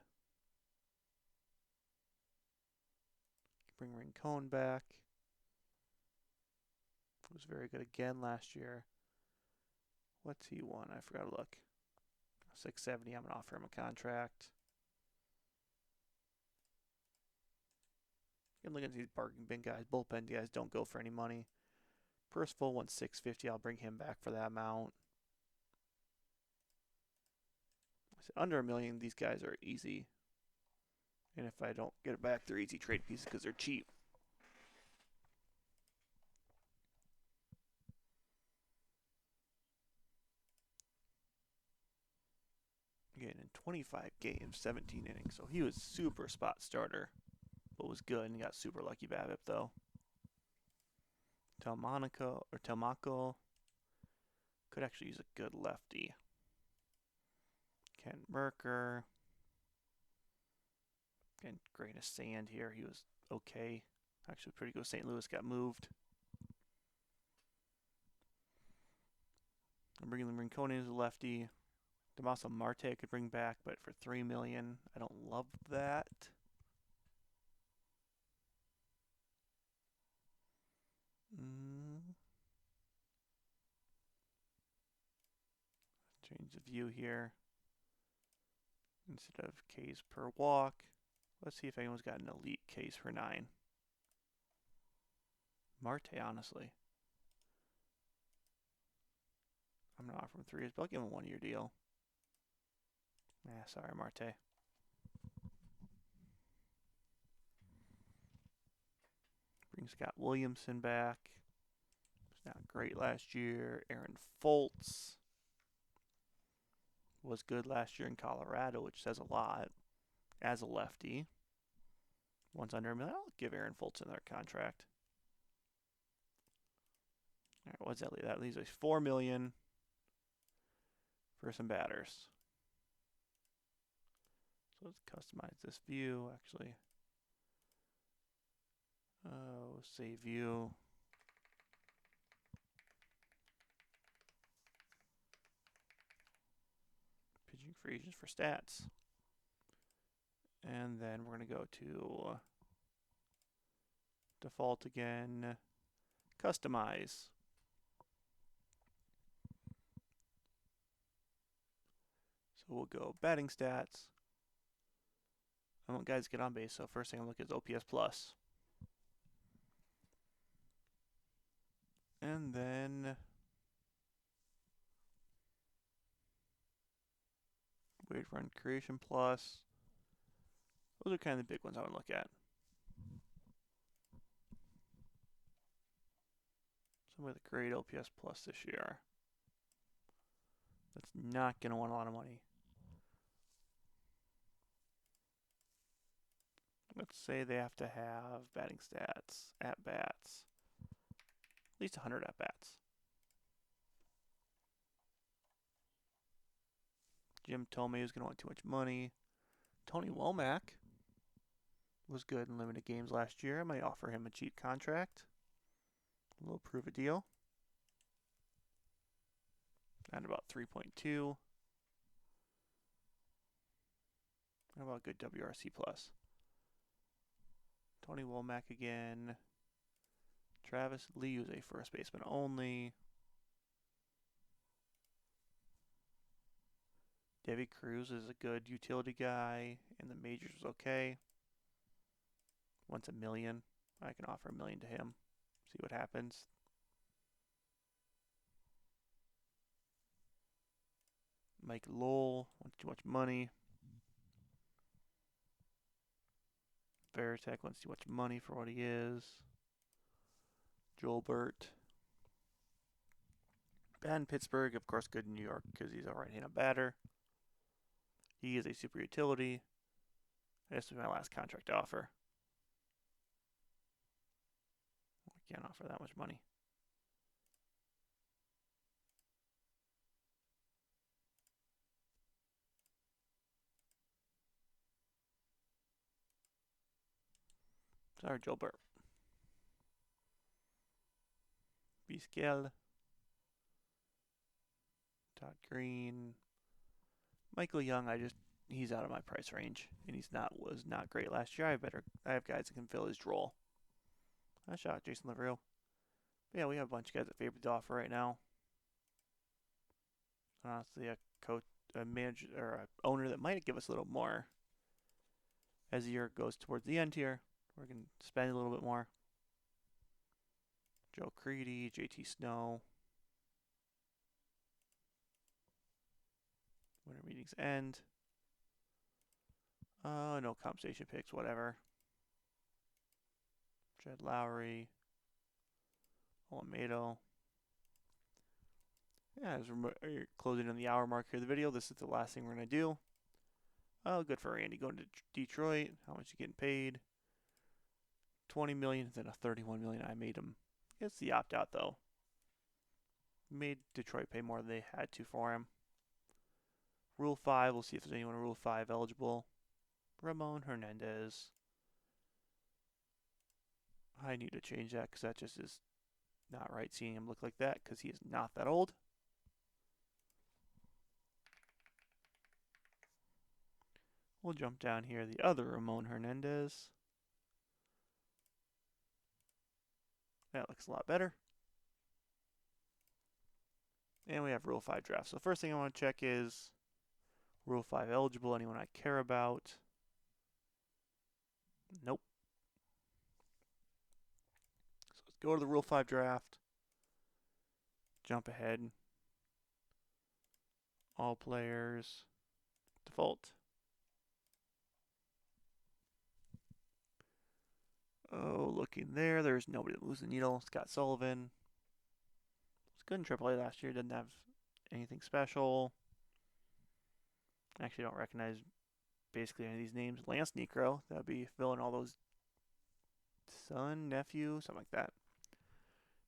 Bring Rincon back. Was very good again last year. What's he won? I forgot to look. 670. I'm going to offer him a contract. You can look at these bargain bin guys. Bullpen guys don't go for any money. Percival won 650. I'll bring him back for that amount. Under $1 million, these guys are easy. And if I don't get it back, they're easy trade pieces because they're cheap. Again, in 25 games, 17 innings. So he was super spot starter, but was good and got super lucky BABIP though. Telmaco could actually use a good lefty. Ken Merker. Again, grain of sand here. He was okay. Actually pretty good. St. Louis got moved. I'm bringing Rincon as a lefty. Damaso Marte I could bring back, but for $3 million, I don't love that. Change the view here. Instead of Ks per walk, let's see if anyone's got an elite Ks for 9. Marte, honestly. I'm going to offer him 3 years, but I'll give him a 1-year deal. Sorry, Marte. Bring Scott Williamson back. Was not great last year. Aaron Foltz was good last year in Colorado, which says a lot. As a lefty. Once under $1 million, I'll give Aaron Foltz another contract. All right, what's that leave? That leaves us $4 million for some batters. So let's customize this view, actually. Save view. Pitching free agents for stats. And then we're going to go to default again. Customize. So we'll go batting stats. I want guys to get on base, so first thing I'm looking at is OPS plus. And then weighted run creation plus. Those are kind of the big ones I want to look at. Somebody with a great OPS plus this year. That's not going to want a lot of money. Let's say they have to have batting stats, at-bats, at least 100 at-bats. Jim told me he was going to want too much money. Tony Womack was good in limited games last year. I might offer him a cheap contract. A little prove it deal. At about 3.2. How about good WRC plus? Tony Womack again. Travis Lee was a first baseman only. Davy Cruz is a good utility guy. In the majors was okay. Wants $1 million. I can offer $1 million to him. See what happens. Mike Lowell wants too much money. Veritek wants too much money for what he is. Joel Burt. Ben Pittsburgh, of course, good in New York because he's a right-handed batter. He is a super utility. This is my last contract offer. I can't offer that much money. Sorry, Joel Burt. Biscal. Todd Green. Michael Young, he's out of my price range, and was not great last year. I have guys that can fill his role. I shot Jason LaRue. But yeah, we have a bunch of guys that favor the offer right now. Honestly, a manager or an owner that might give us a little more as the year goes towards the end here. We're going to spend a little bit more. Joe Creedy, JT Snow. Winter meetings end. No compensation picks, whatever. Jed Lowry. Olmedo. Yeah, as we're closing in the hour mark here of the video, this is the last thing we're going to do. Oh, good for Randy going to Detroit. How much you getting paid? $20 million, then a $31 million. I made him. It's the opt-out, though. Made Detroit pay more than they had to for him. Rule 5, we'll see if there's anyone Rule 5 eligible. Ramon Hernandez. I need to change that because that just is not right seeing him look like that because he is not that old. We'll jump down here. The other Ramon Hernandez. That looks a lot better. And we have Rule 5 draft. So the first thing I want to check is Rule 5 eligible. Anyone I care about? Nope. So let's go to the Rule 5 draft. Jump ahead. All players. Default. Oh, looking there. There's nobody that moves the needle. Scott Sullivan. Was good in AAA last year. Didn't have anything special. Actually, don't recognize basically any of these names. Lance Necro. That would be filling all those son, nephew, something like that.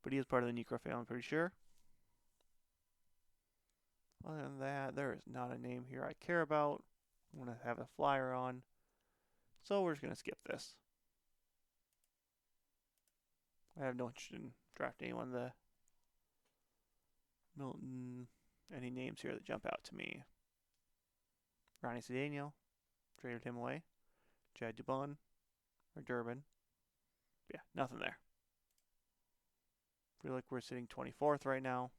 But he is part of the Necro family, I'm pretty sure. Other than that, there is not a name here I care about. I'm going to have a flyer on. So we're just going to skip this. I have no interest in drafting anyone. The Milton, any names here that jump out to me? Ronnie Cedeno, traded him away. Chad Dubon, or Durbin. Yeah, nothing there. Feel like we're sitting 24th right now.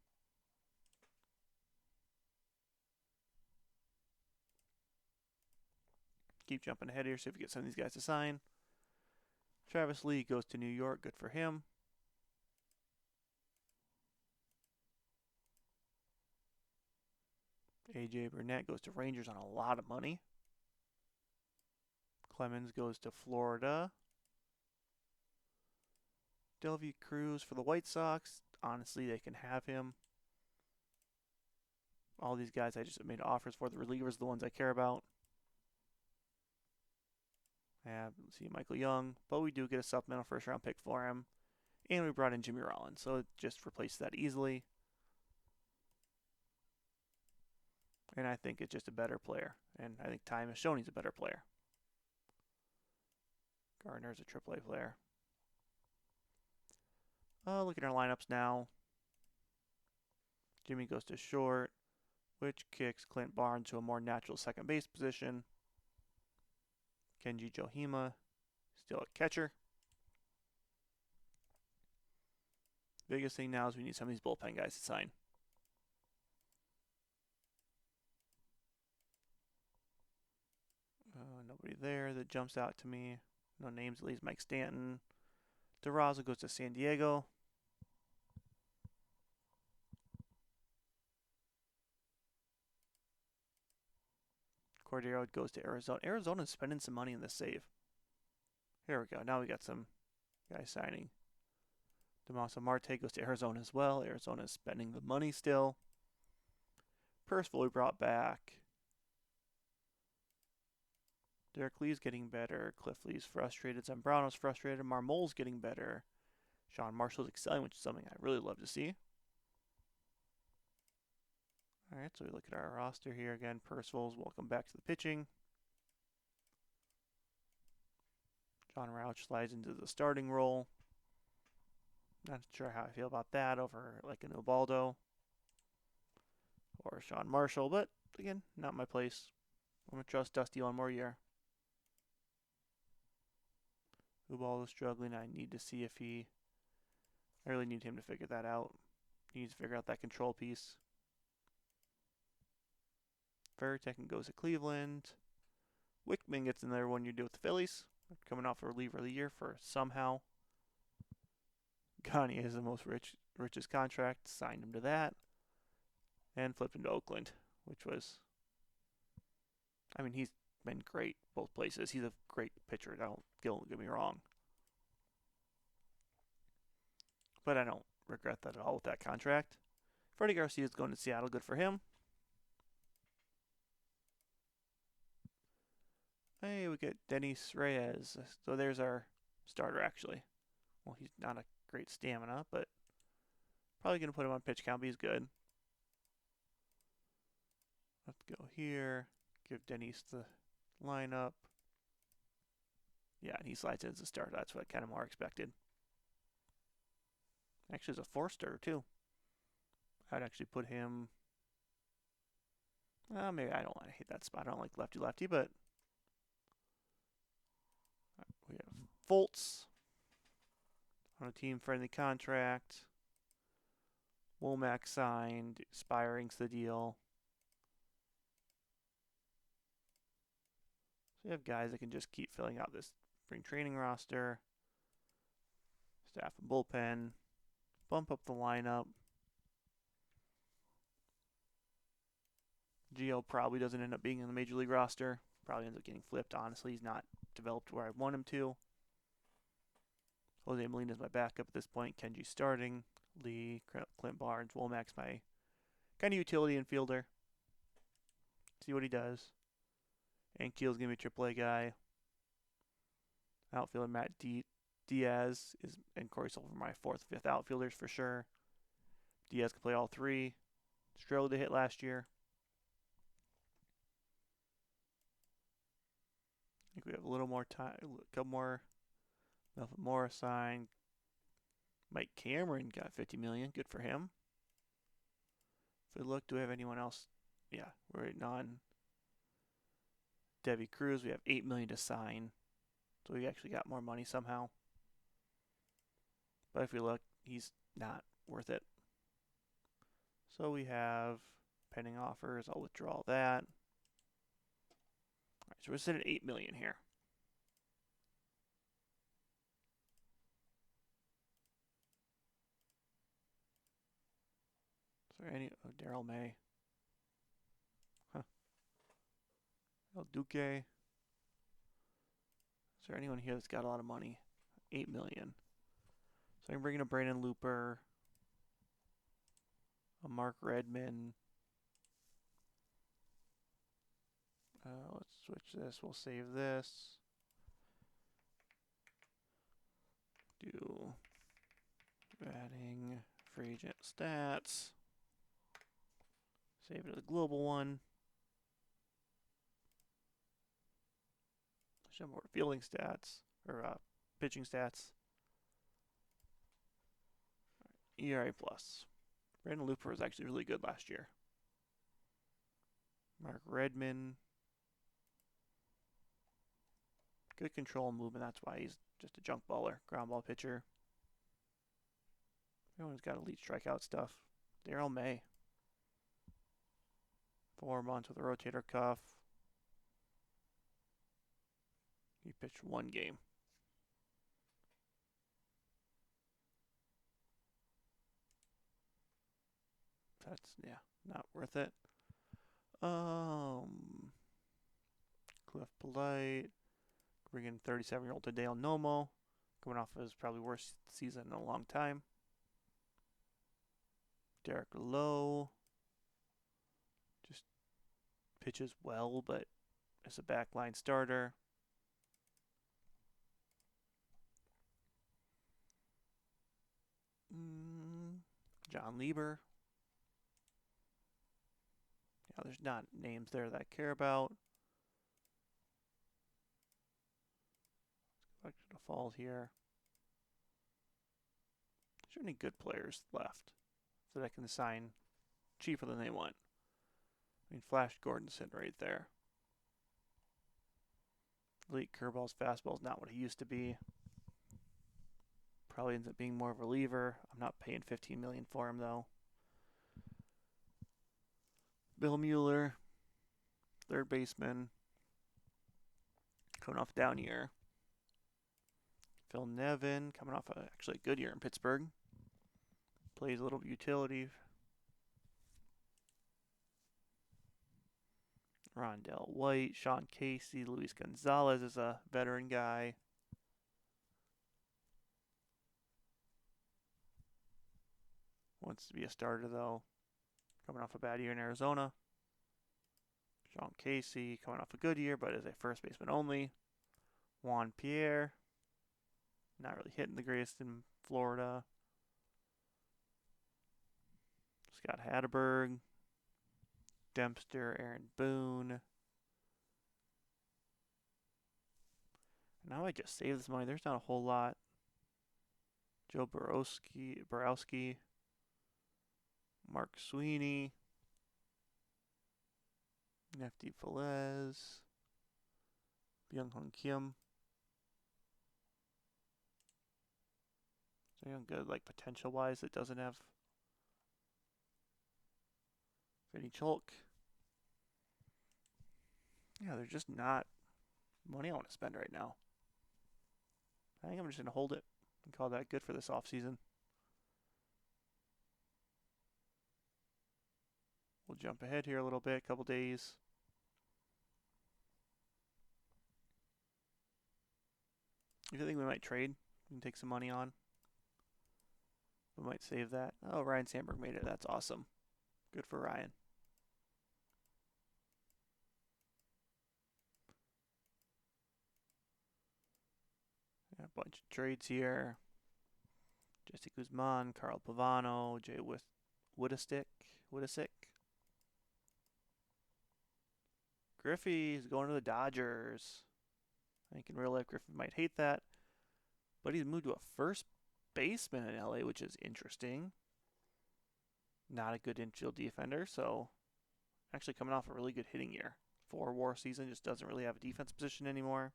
Keep jumping ahead here, see if we get some of these guys to sign. Travis Lee goes to New York, good for him. AJ Burnett goes to Rangers on a lot of money. Clemens goes to Florida. Delvey Cruz for the White Sox. Honestly, they can have him. All these guys I just made offers for. The relievers, the ones I care about. Let's see, Michael Young. But we do get a supplemental first round pick for him. And we brought in Jimmy Rollins. So it just replaced that easily. And I think it's just a better player. And I think time has shown he's a better player. Gardner's a AAA player. Look at our lineups now. Jimmy goes to short, which kicks Clint Barnes to a more natural second base position. Kenji Johima still at catcher. Biggest thing now is we need some of these bullpen guys to sign. Nobody there that jumps out to me. No names, at least. Mike Stanton. DeRosa goes to San Diego. Cordero goes to Arizona. Arizona's spending some money in the save. Here we go. Now we got some guys signing. Damaso Marte goes to Arizona as well. Arizona's spending the money still. Percival we brought back. Derek Lee's getting better. Cliff Lee's frustrated. Zambrano's frustrated. Marmol's getting better. Sean Marshall's excelling, which is something I really love to see. Alright, so we look at our roster here again. Percival's welcome back to the pitching. John Rauch slides into the starting role. Not sure how I feel about that over like an Ubaldo or Sean Marshall, but again, not my place. I'm going to trust Dusty one more year. Ubaldo's struggling. I need to see if I really need him to figure that out. He needs to figure out that control piece. Veritek goes to Cleveland. Wickman gets in there 1 year deal with the Phillies. Coming off a reliever of the year for somehow. Gagne is the most richest contract. Signed him to that. And flipped him to Oakland, which was... I mean, he's been great both places. He's a great pitcher. Don't get me wrong. But I don't regret that at all with that contract. Freddie Garcia is going to Seattle. Good for him. Hey, we get Dennis Reyes. So there's our starter, actually. Well, he's not a great stamina, but probably going to put him on pitch count, but he's good. Let's go here. Give Dennis the lineup. Yeah, and he slides in as a starter. That's what I kind of more expected. Actually, it's a 4-starter, too. I'd actually put him... maybe I don't want to hit that spot. I don't like lefty-lefty, but... We have Fultz on a team-friendly contract. Womack signed. Spiring's the deal. So you have guys that can just keep filling out this spring training roster. Staff and bullpen. Bump up the lineup. Gio probably doesn't end up being in the Major League roster. Probably ends up getting flipped, honestly. He's not developed where I want him to. Jose Molina's my backup at this point. Kenji's starting. Lee, Clint Barnes, Womack's my kind of utility infielder. See what he does. And Keel's going to be a AAA guy. Outfielder Matt Diaz is, and Corey Silver, my 4th, 5th outfielders for sure. Diaz can play all 3. Struggled to hit last year. I think we have a little more time, a couple more. Melvin Morris signed. Mike Cameron got $50 million. Good for him. If we look, do we have anyone else? Yeah, we're waiting on Debbie Cruz. We have $8 million to sign. So we actually got more money somehow. But if we look, he's not worth it. So we have pending offers. I'll withdraw that. All right, so we're sitting at $8 million here. Is there any? Oh, Daryl May. Huh. El Duque. Is there anyone here that's got a lot of money? $8 million. So I can bring in a Brandon Looper, a Mark Redmond. Let's switch this. We'll save this. Do batting free agent stats. Save it as a global one. Show more fielding stats or pitching stats. ERA plus. Brandon Looper was actually really good last year. Mark Redman. Good control and movement. That's why he's just a junk baller. Ground ball pitcher. Everyone's got elite strikeout stuff. Darryl May. 4 months with a rotator cuff. He pitched 1 game. That's, yeah, not worth it. Cliff Polite. Bring in 37-year-old Tadeo Nomo. Coming off of his probably worst season in a long time. Derek Lowe. Just pitches well, but as a backline starter. John Lieber. Yeah, there's not names there that I care about. Let's go back to default here. Is there any good players left that I can assign cheaper than they want? I mean, Flash Gordon's sitting right there. Elite curveballs, fastball's not what he used to be. Probably ends up being more of a reliever. I'm not paying $15 million for him though. Bill Mueller, third baseman, coming off a down year. Phil Nevin, coming off actually a good year in Pittsburgh. Plays a little utility. Rondell White, Sean Casey, Luis Gonzalez is a veteran guy. Wants to be a starter though. Coming off a bad year in Arizona. Sean Casey coming off a good year, but as a first baseman only. Juan Pierre, not really hitting the greatest in Florida. Scott Hatterberg, Dempster, Aaron Boone. Now I just save this money. There's not a whole lot. Joe Borowski, Mark Sweeney, Nefty Velez, Byung-Hun Kim. So good, like potential-wise, it doesn't have Vinny Chalk. Yeah, there's just not money I want to spend right now. I think I'm just going to hold it and call that good for this offseason. We'll jump ahead here a little bit, a couple days. If you think we might trade, we can take some money on. We might save that. Oh, Ryan Sandberg made it. That's awesome. Good for Ryan. Yeah, a bunch of trades here. Jesse Guzman, Carl Pavano, Jay Woodisick. Griffey's going to the Dodgers. I think in real life Griffey might hate that. But he's moved to a first baseman in LA, which is interesting. Not a good infield defender, so actually coming off a really good hitting year. 4 WAR season, just doesn't really have a defense position anymore.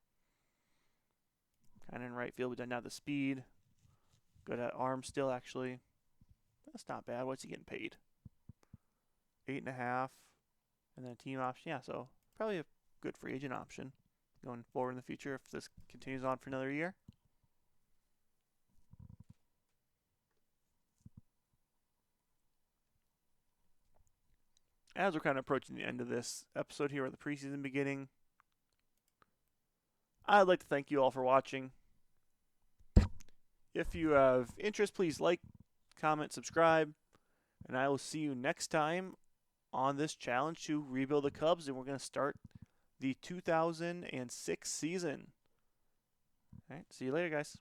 Kind of in right field, we don't have the speed. Good at arm still, actually. That's not bad. What's he getting paid? 8.5, and then a team option. Yeah, so probably a good free agent option going forward in the future if this continues on for another year. As we're kind of approaching the end of this episode here with the preseason beginning, I'd like to thank you all for watching. If you have interest, please like, comment, subscribe, and I will see you next time on this challenge to rebuild the Cubs, and we're going to start the 2006 season. All right, see you later, guys.